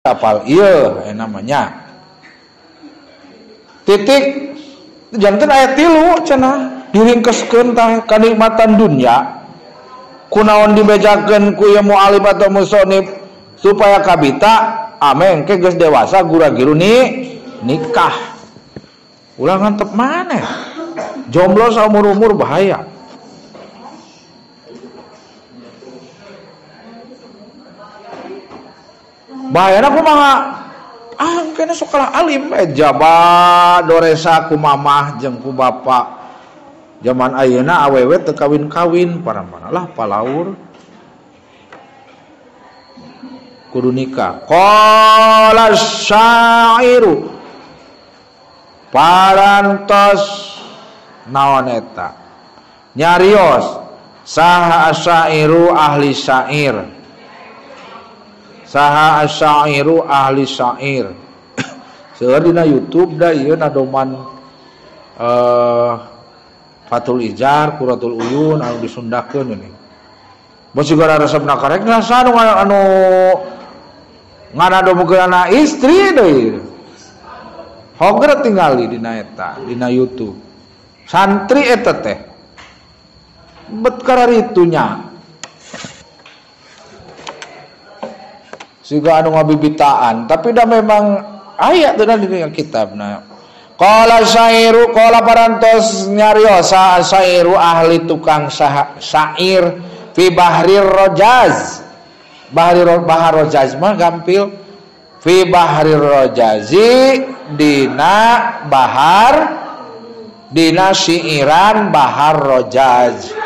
apal iya namanya titik janten ayat 3 cenah diringkeskeun tah kanikmatan dunya kunaon dibejakeun ku ieu mu'alif atau musonif supaya kabita amen ke geus dewasa gura-giru nikah ulah ngantep maneh jomblo saumur-umur bahaya. Bahayana kumaha kena sekolah alim jaba doresa ku mamah jeung ku bapa zaman ayeuna awewe teu kawin-kawin paramana palaur kudu nikah. Qala syairu parantos naon eta nyarios saha asyairu ahli syair saha asyairu ahli syair seueur dina YouTube da ieu nadoman Fathul Ijar Quratul Uyun anu disundakeun ini bos juga resepna karek nasa anu nganadomukeun istri deui hogre tingali dina eta dina YouTube santri eta teh bet kararitunya juga anu ngabibitaan tapi dah memang ayat teh di kitabna. Qala syairu qala parantos nyariosa syairu ahli tukang syair fi bahrir rojaz bahar rojaz mah gampil fi bahrir rojazi dina bahar dina syiiran bahar rojaz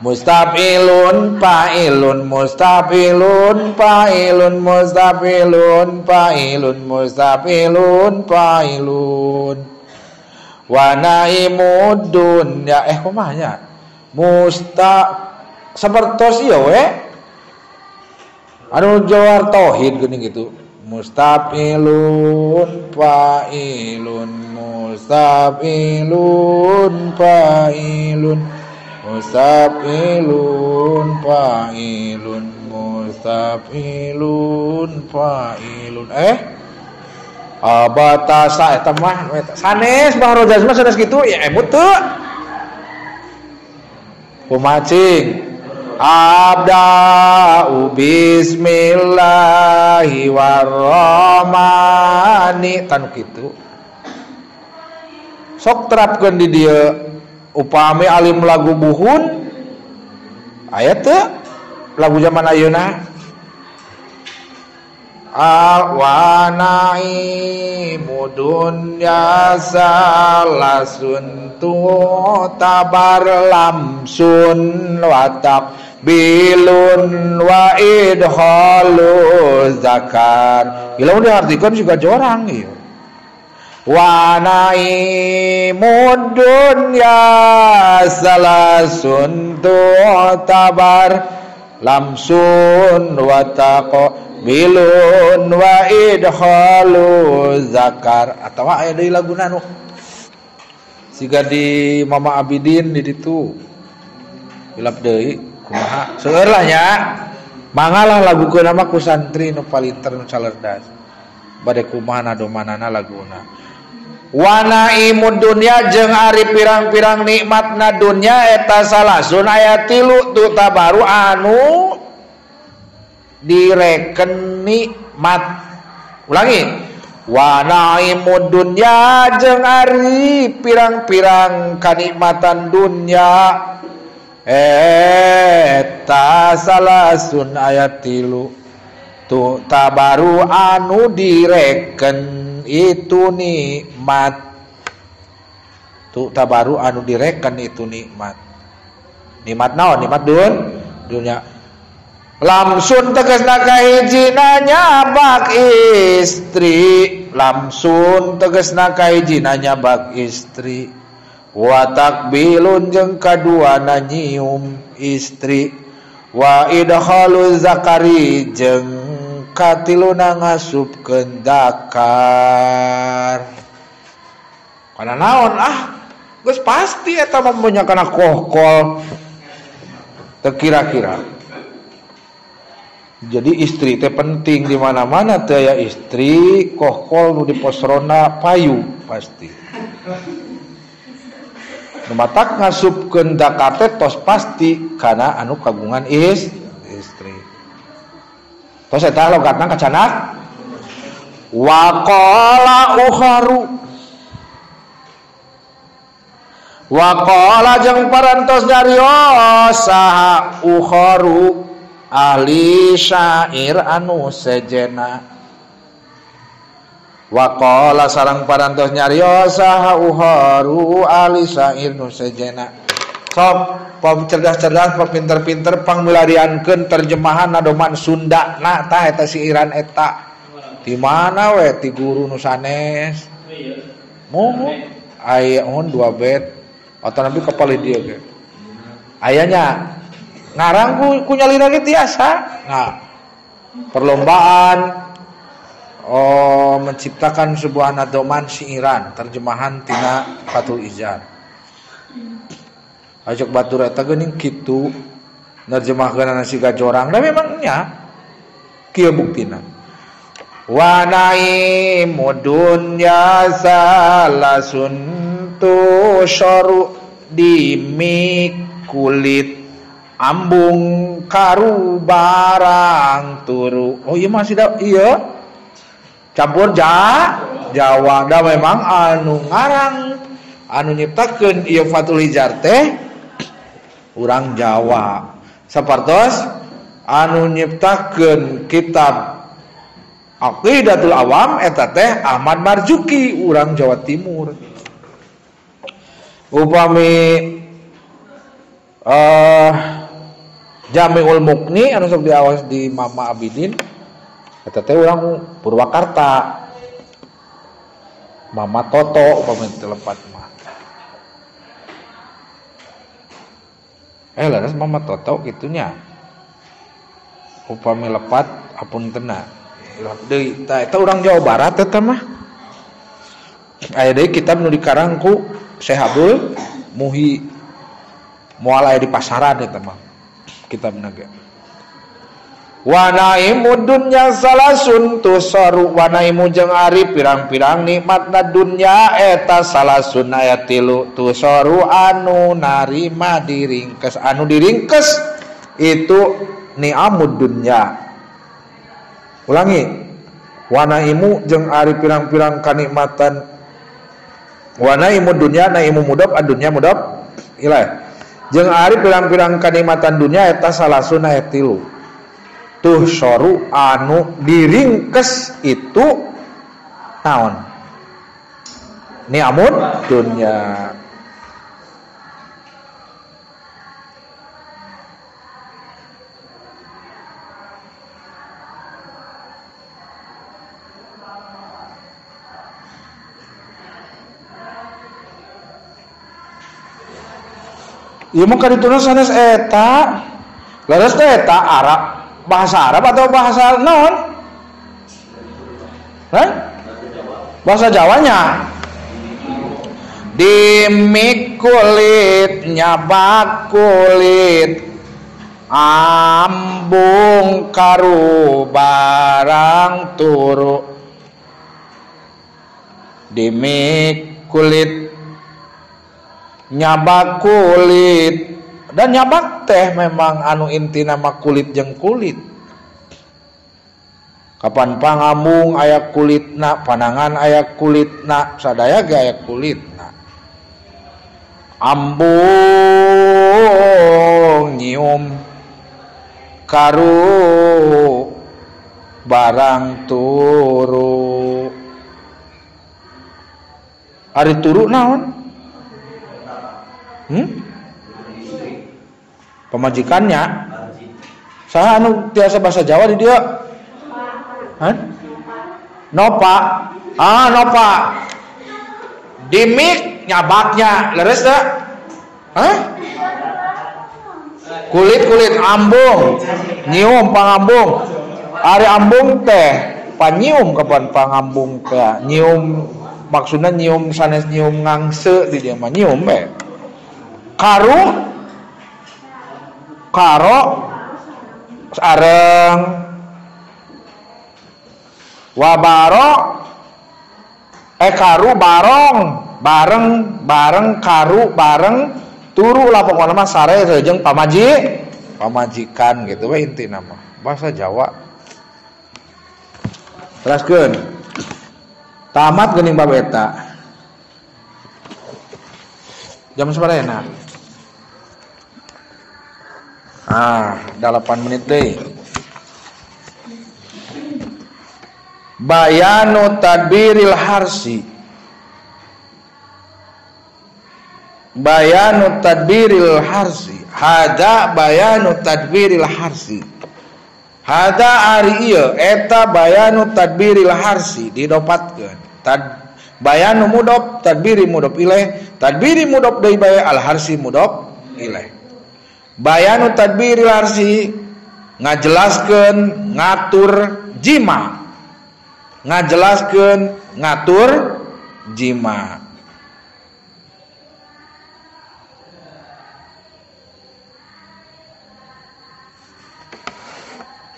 mustafilun fa'ilun mustafilun fa'ilun mustafilun fa'ilun mustafilun fa'ilun wa naimud dunya kumanya sapertos ieu we anu jawar tauhid geuning gitu mustafilun fa'ilun mustafilun fa'ilun mustafilun fa'ilun mustafilun fa'ilun batasa eta mah sanes bahar rojaz mah sanes kitu ya emut teu kumacing abda'u bismillahi warrahmani tan kitu sok terapkeun di dieu upami alim lagu buhun ayat teu lagu zaman ayeuna awanai mudun ya salasun tu tabar lamsun watak bilun wa idhalu zakar ilau diartikan juga jorang ieu wanai mudun ya salasun tu tabar lamsun wataqo bilun wa idhalu zakar atawa aya deui laguna nu siga di Mama Abidin di ditu hilap deui kumaha seueur lah nya mangalah lagukeun mah ku santri nu palinter nu calerdas bade kumaha nadomanana laguna wana imud dunya jeung ari pirang-pirang nikmatna dunya eta salasun aya 3 tu tabaru anu direken nikmat ulangi wana imud dunya jeung ari pirang-pirang kanikmatan dunya eta salasun aya 3 tu tabaru anu direken itu nikmat tu tabaru anu direken itu nikmat naon nikmat dunya lamsun tegasna kahijina nyabak istri lamsun tegasna kahijina nyabak istri wa takbilun jeung kaduana nyium istri wa idhalu zakari jeung katiluna ngasupkeun dakar kana naon geus pasti eta mah nya kana kohkol teu kira-kira Jadi istri teh penting di mana-mana teh ya istri kohkol nu di posrona payu pasti. Matak ngasupkeun dakate tos pasti kana anu kagungan istri. Tos eta logatna kacanak wa qala ukharu wa qala jeung parantos nyarios saha ukharu ahli syair anu sejena. Wa qala sareng parantos nyarios saha ukharu ahli syair nu sejena. Sok pam cerdas-cerdas pam pinter-pinter pangmilariankeun terjemahan nadoman Sunda na tah eta siiran eta. Di mana we ti guru nu sanes? Moho aya on 2 bait atau nabi kapal dia ge. Ayanya ngarang ku nyalina ge tiasa. Nah, perlombaan menciptakan sebuah nadoman siiran terjemahan tina Fathul Izar. Ajak batur eta geuning kitu nerjemahkeun si gajorang da memangnya kieu buktina. Wa naimud dunya salasun tusyaru dimikulit ambung karu barang turu. Oh iya masih da iya campur Jawa da memang anu ngarang anu nyiptakeun ieu Fathul Izar teh urang Jawa. Sapartos anu nyiptakeun kitab Aqidatul Awam eta teh Ahmad Marzuki urang Jawa Timur. Upami Jamiul Muqni anu sok diawas di Mama Abidin eta teh urang Purwakarta. Mama Toto upami telepat mah. Laras Mama Toto kitunya. Upami lepat apuntenna. Deui eta urang Jawa Barat eta mah. Aya deui kitab nu dikarang ku Syekh Abdul Muhi moal aya di pasaran eta mah. Kitabna ge. Wa naimud dunya salasun tusaru wa naimu jeung ari pirang-pirang nikmatna dunya eta salasun aya 3 tusaru anu narima diringkes anu diringkes itu ni'amud dunya. Ulangi, wa naimu jeung ari pirang-pirang kanikmatan wa naimud dunya naimu mudhof adunya mudhof ilah jeung ari pirang-pirang kanikmatan dunya eta salasun aya 3 tuh soru anu diringkes itu naon ni'amud dunya. Ieu mah kadituna sanes eta leres teh eta Arab bahasa Arab atau bahasa naon? Bahasa Jawanya. Dimik kulit nyabak kulit ambung karu barang turu. Dimik kulit nyabak kulit. Dan nyabak teh memang anu inti nama kulit jeung kulit. Kapan pangambung aya kulitna, panangan aya kulitna, sadaya ge aya kulitna. Ambung nyium karu barang turu. Ari turu naon? Pemajikannya saha anu tiasa bahasa Jawa di dia? Nopa. Nopa. Dimik nyabaknya leres teh? Kulit ambung nyium pangambung. Ari ambung teh panyium kapan pangambung teh nyium maksudna nyium sanes nyium ngangse di dia mah nyium we. Karo sareng wa baro karu bareng karu bareng turu lah pokoknya mah sare jeung pamajikan gitu we intina mah bahasa Jawa. Teruskeun tamat geuning bab eta jam sabarena 8 menit deui. Bayanu tadbiril harsi. Bayanu tadbiril harsi. Hada bayanu tadbiril harsi. Hada ari ieu eta bayanu tadbiril harsi didopatkeun. Bayanu mudhof, tadbiri mudhof ilaih, tadbiri mudhof deui bae al harsi mudhof ilaih. Bayanu tadbiril harsi ngajelaskeun ngatur jima. Ngajelaskeun ngatur jima.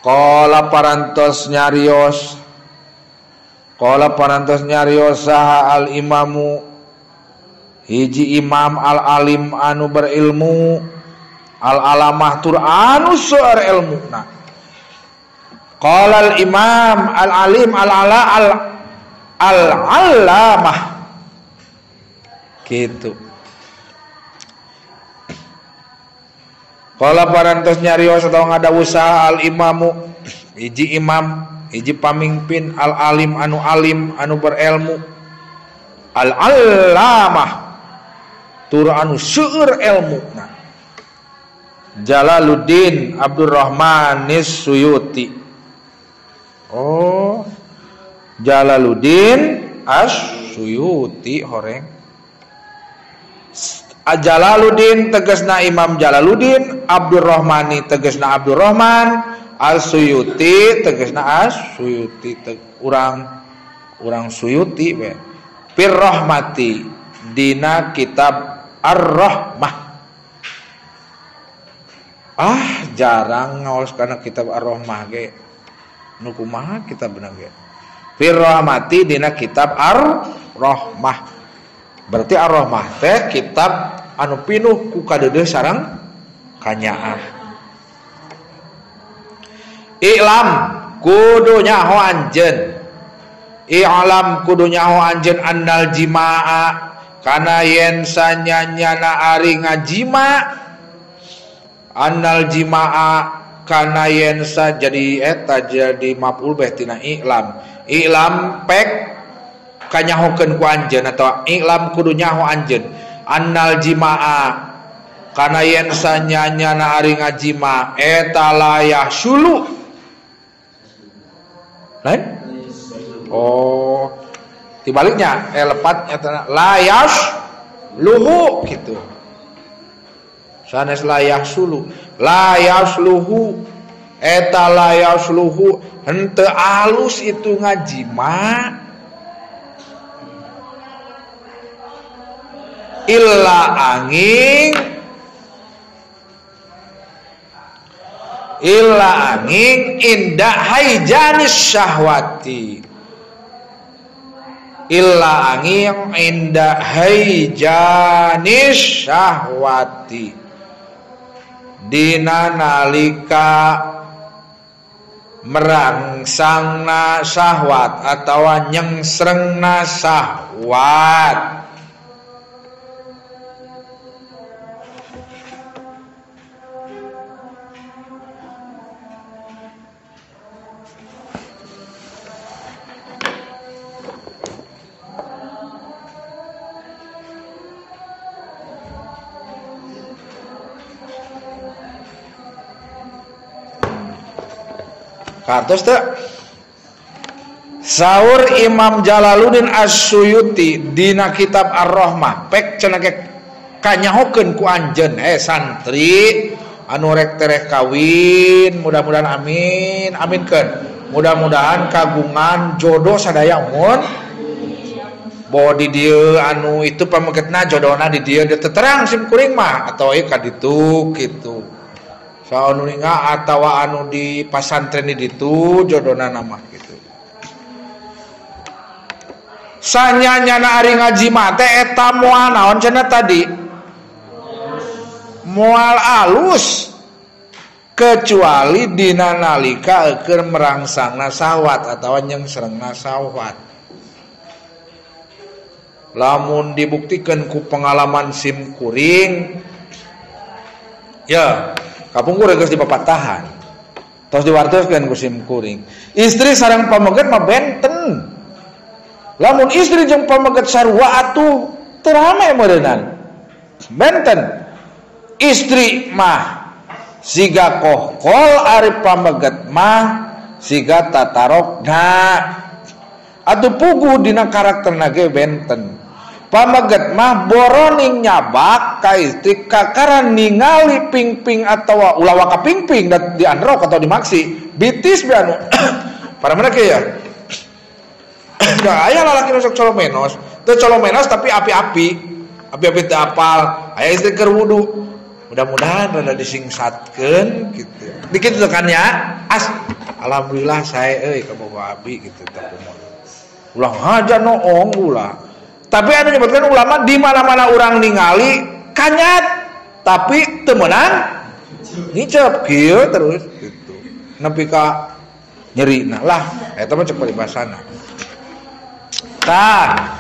Qala parantos nyarios saha al imamu hiji imam al alim anu berilmu al alamah tur anu seueur ilmuna. Qala al imam al alim al alamah gitu. Qala parantos nyarios atawa ngadawu saha al imamu hiji imam hiji pamimpin al alim anu berilmu al alamah tur anu seueur ilmuna. Jalaluddin Abdurrahman As-Suyuti. Oh, Jalaluddin As-Suyuti horeng. Jalaluddin tegasna Imam Jalaluddin, Abdurrahmani tegasna Abdurrahman, As-Suyuti tegasna As-Suyuti urang Suyuti we. Fir rahmati dina kitab Ar-Rahmah. Jarang ngaos kana kitab Ar-Rahmah ge. Nu kumaha kitabna ge? Fir rahmati dina kitab Ar-Rahmah. Berarti Ar-Rahmah teh kitab anu pinuh ku kadeudeuh sareng kanyaah. I'lam kudu nyaho anjeun. I'lam kudu nyaho anjeun annal jimaa kana yen sanyanyana ari ngajima. Annal jimaa kana yen sa jadi eta jadi maf'ul bih tina i'lam. I'lam pek kanyahokeun ku anjeun atau i'lam kudu nyaho anjeun annal jimaa kana yen sanyanyana ari ngajima eta layah sulu lain tibaliknya lepat eta layas luhu gitu sanes layah sulu layas luhu eta layas luhu henteu alus itu ngajima illa angin indah haijanis syahwati illa angin indah haijanis syahwati dina nalika merangsangna syahwat atawa nyengsrengna syahwat. Kartos teh saur Imam Jalaluddin As-Suyuti dina kitab Ar-Rahmah pek cenah kanyahokeun ku anjeun santri anu rek tereh kawin mudah-mudahan aminkeun mudah-mudahan kagungan jodoh sadaya mun bahwa di dieu anu itu pamengketna jodohna di dieu terang sim kuring mah atau ka ditu kitu. Anu ninga atawa anu di pasantren di ditu jodohna nama gitu. sanyanyana ari ngaji mate eta moal naon cenah tadi moal alus kecuali dina nalika keur merangsangna sahwat atawa nyengsrengna sahwat. Lamun dibuktikan ku pengalaman sim kuring ya kapungkur geus dipapatahan tos diwartoskeun ku sim kuring istri sareng pameget mah benten. Lamun istri jeung pameget sarua atuh teu rame meureunnan benten. Istri mah siga kohkol ari pameget mah siga tatarokna atuh puguh dina karakterna ge benten. Pameget mah boroning nyabak ka istri kakaran ningali pingping atawa ulah ka pingping dan di androk atau di maksi bitis be anu para mereka ya da aya lalaki nu sok colomenos teu colomenos tapi api-api teu apal aya istri keur wudu mudah-mudahan rada disingsatkeun gitu dikit kan ya alhamdulillah saya ka boga abi gitu teh ulah haja noong ulah. Tapi anu nyebutkan ulama di mana-mana orang ningali kanyat tapi teu meunang ngicep kieu terus gitu. Nepi ka nyerina lah eta mah cek paribasana. Tah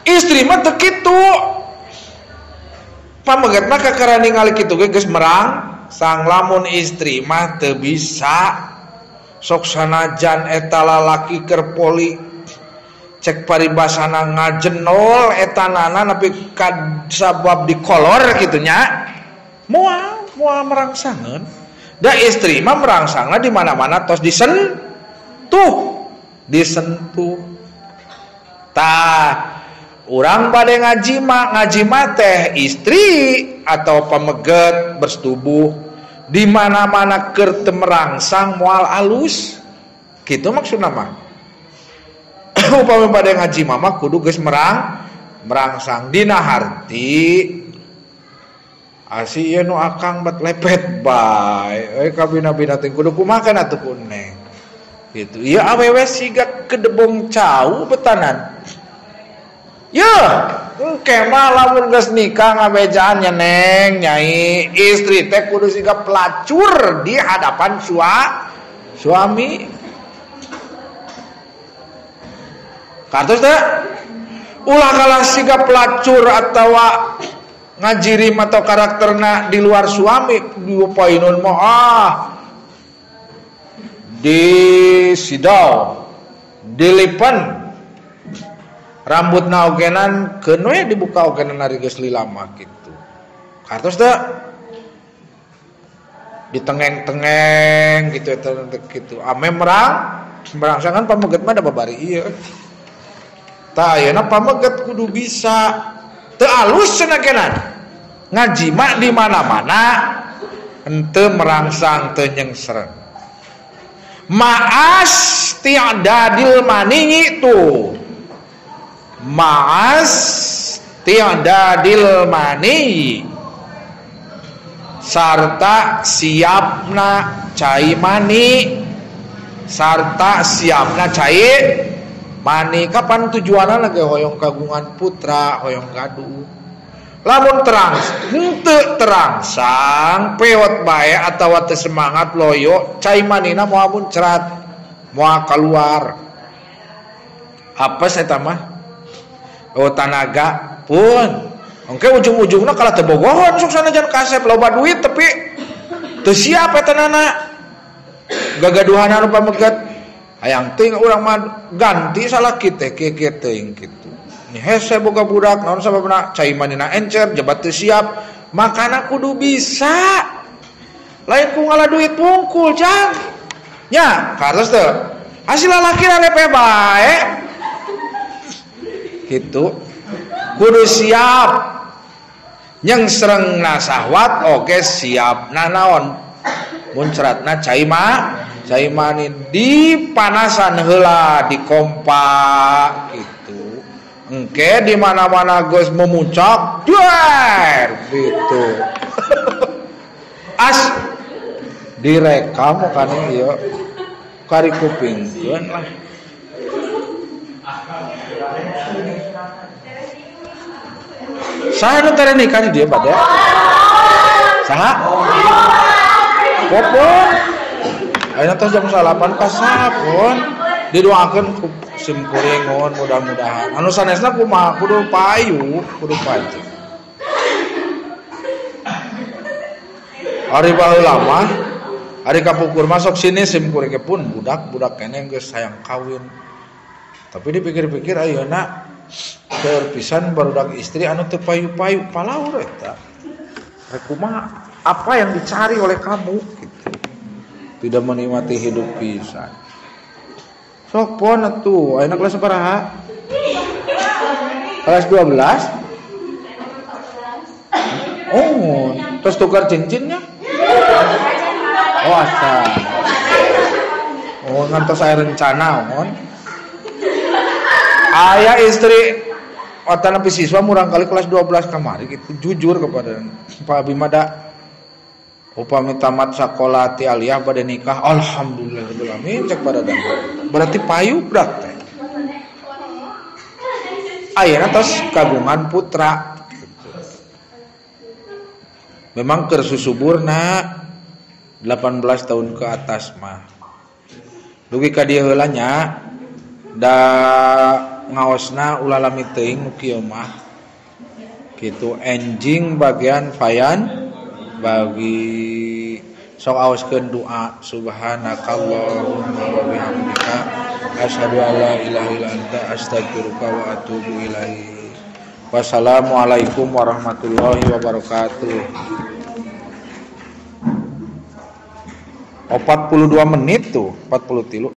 istri mah teu kitu. Pameget mah kakara ningali kitu ge geus merang sang lamun istri mah teu bisa sok sanajan eta lalaki keur poli cek paribasana ngajenol etanana nepi ka sabab dikolor kitu nya moal merangsangeun da istri mah merangsangna di mana-mana tos disentuh tah urang bade ngaji mah teh istri atau pameget bersetubuh di mana-mana keur teu merangsang moal alus kitu maksudna mah. Upami pada ngaji mama kudu geus merangsang dina harti asi ieu nu akang bet lepet bae ka bina-bina teh kudu kumaha kana atuh kuneng gitu ieu awewe siga kedebong cau betanan ya engke mah lamun geus nikah ngabejaan nya neng nyai istri teh kudu siga pelacur di hadapan suami. Kartos teh ulah kalah siga pelacur atawa ngajirim atau karakterna di luar suami diupainun mah di sidau dilipan rambutna ogenan keun we dibuka ogenan ari geus lilama kitu. Kartos teh ditengeng-tengeng gitu eta kitu ame merangsangan pameget mah da babari ieu. Tah ayeuna pameget kudu bisa teu alus cenah ngaji mah di mana-mana henteu merangsang teu nyengsreng maas ti'dadil mani itu maas ti'dadil mani sarta siapna cai mani sarta siapna cai mani kapan tujuanna lagi hoyong kagungan putra hoyong gaduh lamun henteu terangsang peot bae atawa teu semangat loyo cai manina moal muncrat moal keluar apes eta mah tanaga pun engke ujung-ujungna kalah teu bogohon sok sanajan kasep loba duit tapi teu siap eta nana gagaduhan anu pameget hayang ting urang mah ganti salah kitu teuing kitu. Nya hese boga budak naon sababna cai manina encer jabat teu siap, makana kudu bisa. Lain ku ngalah duit wungkul jang. Nya, karos teu. Hasil lalaki lepe bae. Kitu. Kudu siap. Nyengsrengna sahwat oge siap naon. Muncratna cai manin di panasan heula di kompa gitu. Engke di mana-mana geus memuncak, duer gitu. As direkam kan ieu kari kupingkeun lah. Saha nu tere nikah di dieu bade? Saha? Popon. Ayeuna tos jam 8 ka sapon. Didoakeun ku sim kuring mudah-mudahan. Anu sanesna kumaha kudu payu. Ari baheula mah ari kapukur masuk sini sim kuring pun budak keneh geus hayang kawin. Tapi dipikir-pikir ayeuna keur pisan barudak istri anu teu payu-payu palaur eta. Rek kumaha apa yang dicari oleh kamu gitu. Tidak menikmati hidup pisan. Sok pon atuh, ayeuna kelas sabaraha? Kelas 12? Oh, terus tukar cincinnya? Oh, asa. Oh, ngantos aya rencana, mon. Aya istri watana siswa murang kali kelas 12 kamari gitu, jujur kepada Pak Abimada. Upami tamat sakola ti aliyah bade nikah, alhamdulillah amin cek pada dan. Berarti payu berat teh. Ayeuna tos kagungan putra. Memang keur susuburna 18 tahun ke atas mah. Dugi ka dieu heula nya da ngaosna ulah lami teuing nu kieu mah. Kitu enjing bagian fayan bagi sok aoskeun doa subhanakallahumma wa bihamdika asyhadu an la ilaha illa anta astaghfiruka wa atubu ilaik. Wassalamualaikum warahmatullahi wabarakatuh. 42 menit tuh 43